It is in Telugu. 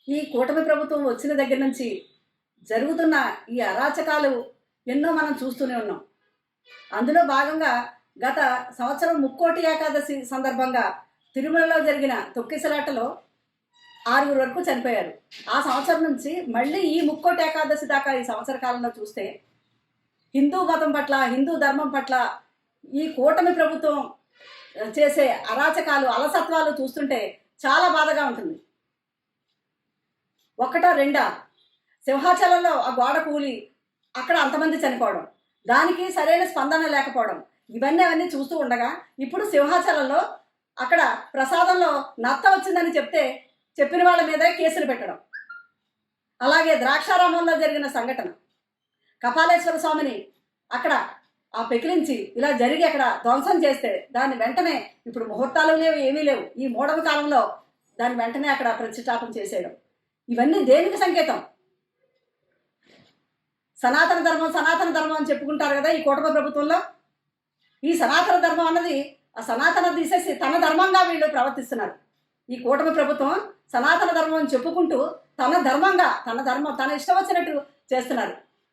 ఈ కూటమి ప్రభుత్వం వచ్చిన దగ్గర నుంచి జరుగుతున్న ఈ అరాచకాలు ఎన్నో మనం చూస్తూనే ఉన్నాం. అందులో భాగంగా గత సంవత్సరం ముక్కోటి ఏకాదశి సందర్భంగా తిరుమలలో జరిగిన తొక్కిసలాటలో 6 వరకు చనిపోయారు. ఆ సంవత్సరం నుంచి మళ్ళీ ఈ ముక్కోటి ఏకాదశి దాకా ఈ సంవత్సర కాలంలో చూస్తే హిందూ మతం పట్ల, హిందూ ధర్మం పట్ల ఈ కూటమి ప్రభుత్వం చేసే అరాచకాలు, అలసత్వాలు చూస్తుంటే చాలా బాధగా ఉంటుంది. ఒకటా రెండా, సింహాచలంలో ఆ గోడ కూలి అక్కడ అంతమంది చనిపోవడం, దానికి సరైన స్పందన లేకపోవడం, అవన్నీ చూస్తూ ఉండగా ఇప్పుడు సింహాచలంలో అక్కడ ప్రసాదంలో నత్త వచ్చిందని చెప్పిన వాళ్ళ మీదే కేసులు పెట్టడం. అలాగే ద్రాక్షారామంలో జరిగిన సంఘటన, కపాలేశ్వర స్వామిని అక్కడ ఆ పెకిలించి ఇలా జరిగి అక్కడ ధ్వంసం చేస్తే దాన్ని వెంటనే, ఇప్పుడు ముహూర్తాలు లేవు, ఏమీ లేవు, ఈ మూడవ కాలంలో దాన్ని వెంటనే అక్కడ ప్రతిష్టాపన చేసేయడం, ఇవన్నీ దేనికి సంకేతం? సనాతన ధర్మం అని చెప్పుకుంటారు కదా ఈ కూటమి ప్రభుత్వంలో. ఈ సనాతన ధర్మం అన్నది ఆ సనాతన తీసేసి తన ధర్మంగా వీళ్ళు ప్రవర్తిస్తున్నారు. ఈ కూటమి ప్రభుత్వం సనాతన ధర్మం అని చెప్పుకుంటూ తన ధర్మంగా, తన ఇష్టం వచ్చినట్టు చేస్తున్నారు.